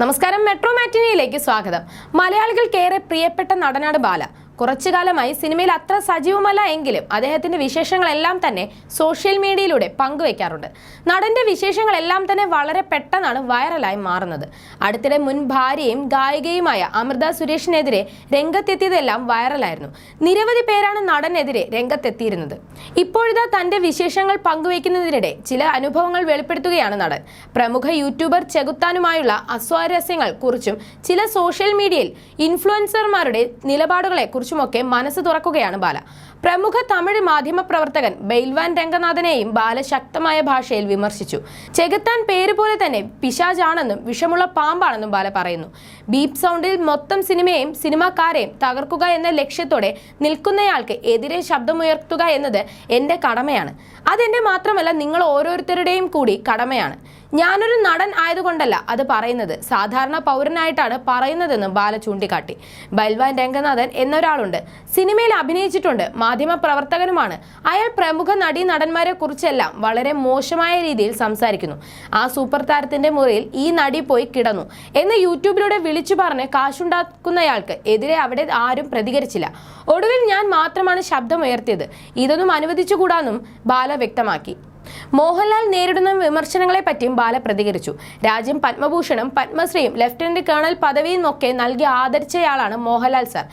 നമസ്കാരം, മെട്രോ മാറ്റിനിയിലേക്ക് സ്വാഗതം. മലയാളികൾക്കേറെ പ്രിയപ്പെട്ട നടനാണ് ബാല. കുറച്ചുകാലമായി സിനിമയിൽ അത്ര സജീവമല്ല എങ്കിലും അദ്ദേഹത്തിന്റെ വിശേഷങ്ങളെല്ലാം തന്നെ സോഷ്യൽ മീഡിയയിലൂടെ പങ്കുവെക്കാറുണ്ട്. നടന്റെ വിശേഷങ്ങളെല്ലാം തന്നെ വളരെ പെട്ടെന്നാണ് വൈറലായി മാറുന്നത്. അടുത്തിടെ മുൻ ഭാര്യയും ഗായികയുമായ അമൃത സുരേഷിനെതിരെ രംഗത്തെത്തിയതെല്ലാം വൈറലായിരുന്നു. നിരവധി പേരാണ് നടനെതിരെ രംഗത്തെത്തിയിരുന്നത്. ഇപ്പോഴിതാ തന്റെ വിശേഷങ്ങൾ പങ്കുവെക്കുന്നതിനിടെ ചില അനുഭവങ്ങൾ വെളിപ്പെടുത്തുകയാണ് നടൻ. പ്രമുഖ യൂട്യൂബർ ചെകുത്താനുമായുള്ള അസ്വാരസ്യങ്ങൾ കുറിച്ചും ചില സോഷ്യൽ മീഡിയയിൽ ഇൻഫ്ലുവൻസർമാരുടെ നിലപാടുകളെ കുറിച്ചുമൊക്കെ മനസ്സ് തുറക്കുകയാണ് ബാല. പ്രമുഖ തമിഴ് മാധ്യമ പ്രവർത്തകൻ ബെയിൽവാൻ രംഗനാഥനെയും ബാല ശക്തമായ ഭാഷയിൽ വിമർശിച്ചു. ചെകുത്താൻ പേര് പോലെ തന്നെ പിശാചാണെന്നും വിഷമുള്ള പാമ്പാണെന്നും ബാല പറയുന്നു. ബീപ് സൗണ്ടിൽ മൊത്തം സിനിമയെയും സിനിമാക്കാരെയും തകർക്കുക എന്ന ലക്ഷ്യത്തോടെ നിൽക്കുന്നയാൾക്ക് എതിരെ ശബ്ദമുയർത്തുക എന്നത് എൻ്റെ കടമയാണ്. അതെന്റെ മാത്രമല്ല, നിങ്ങൾ ഓരോരുത്തരുടെയും കൂടി കടമയാണ്. ഞാനൊരു നടൻ ആയതുകൊണ്ടല്ല അത് പറയുന്നത്, സാധാരണ പൗരനായിട്ടാണ് പറയുന്നതെന്നും ബാല ചൂണ്ടിക്കാട്ടി. ബെയിൽവാൻ രംഗനാഥൻ എന്നൊരാളുണ്ട്, സിനിമയിൽ അഭിനയിച്ചിട്ടുണ്ട്, മാധ്യമ പ്രവർത്തകനുമാണ്. അയാൾ പ്രമുഖ നടീ നടന്മാരെ കുറിച്ചെല്ലാം വളരെ മോശമായ രീതിയിൽ സംസാരിക്കുന്നു. ആ സൂപ്പർ താരത്തിന്റെ മുറിയിൽ ഈ നടി പോയി കിടന്നു എന്ന് യൂട്യൂബിലൂടെ വിളിച്ചു പറഞ്ഞ് കാശുണ്ടാക്കുന്നയാൾക്ക് എതിരെ അവിടെ ആരും പ്രതികരിച്ചില്ല. ഒടുവിൽ ഞാൻ മാത്രമാണ് ശബ്ദമുയർത്തിയത്. ഇതൊന്നും അനുവദിച്ചുകൂടാന്നും ബാല വ്യക്തമാക്കി. മോഹൻലാൽ നേരിടുന്ന വിമർശനങ്ങളെ പറ്റിയും ബാല പ്രതികരിച്ചു. രാജ്യം പത്മഭൂഷണും പത്മശ്രീയും ലഫ്റ്റനന്റ് കേണൽ പദവിയും ഒക്കെ നൽകി ആദരിച്ചയാളാണ് മോഹൻലാൽ സാർ.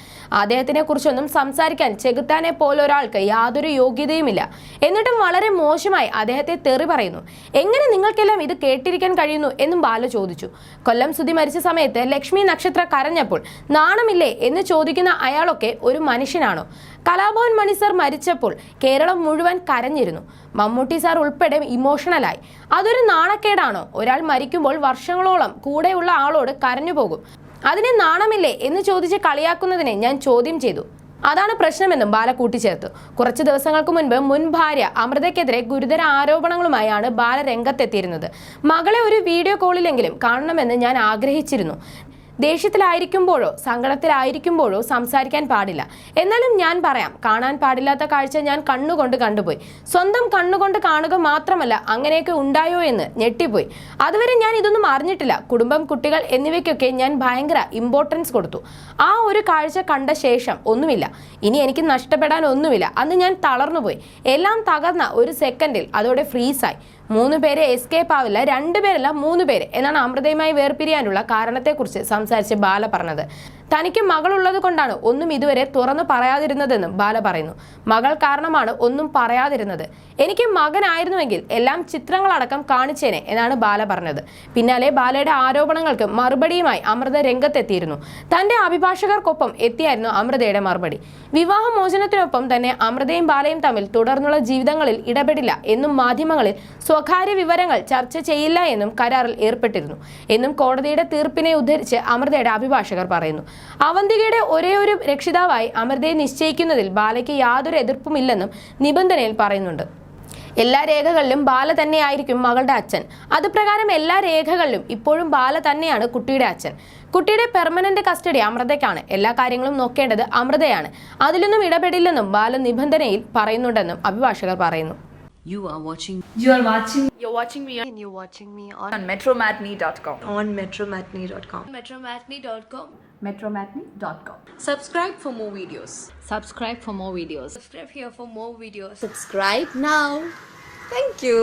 അദ്ദേഹത്തിനെ കുറിച്ചൊന്നും സംസാരിക്കാൻ ചെകുത്താനെ പോലൊരാൾക്ക് യാതൊരു യോഗ്യതയുമില്ല. എന്നിട്ടും വളരെ മോശമായി അദ്ദേഹത്തെ തെറി പറയുന്നു. എങ്ങനെ നിങ്ങൾക്കെല്ലാം ഇത് കേട്ടിരിക്കാൻ കഴിയുന്നു എന്നും ബാല ചോദിച്ചു. കൊല്ലം സുധി മരിച്ച സമയത്ത് ലക്ഷ്മി നക്ഷത്ര കരഞ്ഞപ്പോൾ നാണമില്ലേ എന്ന് ചോദിക്കുന്ന അയാളൊക്കെ ഒരു മനുഷ്യനാണോ? കലാഭവൻ മണി സാർ മരിച്ചപ്പോൾ കേരളം മുഴുവൻ കരഞ്ഞിരുന്നു. മമ്മൂട്ടി സാർ ഉൾപ്പെടെ ഇമോഷണലായി. അതൊരു നാണക്കേടാണോ? ഒരാൾ മരിക്കുമ്പോൾ വർഷങ്ങളോളം കൂടെയുള്ള ആളോട് കരഞ്ഞു പോകും. അതിനെ നാണമില്ലേ എന്ന് ചോദിച്ച് കളിയാക്കുന്നതിനെ ഞാൻ ചോദ്യം ചെയ്തു. അതാണ് പ്രശ്നമെന്നും ബാല കൂട്ടിച്ചേർത്തു. കുറച്ച് ദിവസങ്ങൾക്ക് മുൻപ് മുൻ ഭാര്യ അമൃതയ്ക്കെതിരെ ഗുരുതര ആരോപണങ്ങളുമായാണ് ബാല രംഗത്തെത്തിയിരുന്നത്. മകളെ ഒരു വീഡിയോ കോളിലെങ്കിലും കാണണമെന്ന് ഞാൻ ആഗ്രഹിച്ചിരുന്നു. ദേഷ്യത്തിലായിരിക്കുമ്പോഴോ സങ്കടത്തിലായിരിക്കുമ്പോഴോ സംസാരിക്കാൻ പാടില്ല. എന്നാലും ഞാൻ പറയാം, കാണാൻ പാടില്ലാത്ത കാഴ്ച ഞാൻ കണ്ണുകൊണ്ട് കണ്ടുപോയി. സ്വന്തം കണ്ണുകൊണ്ട് കാണുക മാത്രമല്ല, അങ്ങനെയൊക്കെ ഉണ്ടായോ എന്ന് ഞെട്ടിപ്പോയി. അതുവരെ ഞാൻ ഇതൊന്നും അറിഞ്ഞിട്ടില്ല. കുടുംബം, കുട്ടികൾ എന്നിവയ്ക്കൊക്കെ ഞാൻ ഭയങ്കര ഇമ്പോർട്ടൻസ് കൊടുത്തു. ആ ഒരു കാഴ്ച കണ്ട ശേഷം ഒന്നുമില്ല, ഇനി എനിക്ക് നഷ്ടപ്പെടാൻ ഒന്നുമില്ല. അന്ന് ഞാൻ തളർന്നുപോയി. എല്ലാം തകർന്ന ഒരു സെക്കൻഡിൽ അതോടെ ഫ്രീസായി. 3 പേരെ എസ്കേപ്പ് ആവില്ല, 2 പേരല്ല 3 പേര് എന്നാണ് അമൃതയുമായി വേർപിരിയാനുള്ള കാരണത്തെക്കുറിച്ച് സംസാരിച്ച് ബാല പറഞ്ഞത്. തനിക്ക് മകളുള്ളത് കൊണ്ടാണ് ഒന്നും ഇതുവരെ തുറന്നു പറയാതിരുന്നതെന്നും ബാല പറയുന്നു. മകൾ കാരണമാണ് ഒന്നും പറയാതിരുന്നത്. എനിക്ക് മകനായിരുന്നുവെങ്കിൽ എല്ലാം ചിത്രങ്ങളടക്കം കാണിച്ചേനെ എന്നാണ് ബാല പറഞ്ഞത്. പിന്നാലെ ബാലയുടെ ആരോപണങ്ങൾക്ക് മറുപടിയുമായി അമൃത രംഗത്തെത്തിയിരുന്നു. തന്റെ അഭിഭാഷകർക്കൊപ്പം എത്തിയായിരുന്നു അമൃതയുടെ മറുപടി. വിവാഹമോചനത്തിനൊപ്പം തന്നെ അമൃതയും ബാലയും തമ്മിൽ തുടർന്നുള്ള ജീവിതങ്ങളിൽ ഇടപെടില്ല എന്നും മാധ്യമങ്ങളിൽ സ്വകാര്യ വിവരങ്ങൾ ചർച്ച ചെയ്യില്ല എന്നും കരാറിൽ ഏർപ്പെട്ടിരുന്നു എന്നും കോടതിയുടെ തീർപ്പിനെ ഉദ്ധരിച്ച് അമൃതയുടെ അഭിഭാഷകർ പറയുന്നു. അവന്തികയുടെ ഒരേ ഒരു രക്ഷിതാവായി അമൃതയെ നിശ്ചയിക്കുന്നതിൽ ബാലയ്ക്ക് യാതൊരു എതിർപ്പുമില്ലെന്നും നിബന്ധനയിൽ പറയുന്നുണ്ട്. എല്ലാ രേഖകളിലും ബാല തന്നെയായിരിക്കും മകളുടെ അച്ഛൻ. അതുപ്രകാരം എല്ലാ രേഖകളിലും ഇപ്പോഴും ബാല തന്നെയാണ് കുട്ടിയുടെ അച്ഛൻ. കുട്ടിയുടെ പെർമനന്റ് കസ്റ്റഡി അമൃതയ്ക്കാണ്. എല്ലാ കാര്യങ്ങളും നോക്കേണ്ടത് അമൃതയാണ്. അതിലൊന്നും ഇടപെടില്ലെന്നും ബാല നിബന്ധനയിൽ പറയുന്നുണ്ടെന്നും അഭിഭാഷകർ പറയുന്നു. You're watching me and you're watching me on metromatney.com. on metromatney.com. Metromatney.com. metromatney.com. Subscribe for more videos. Subscribe for more videos. Subscribe here for more videos. Subscribe now. Thank you.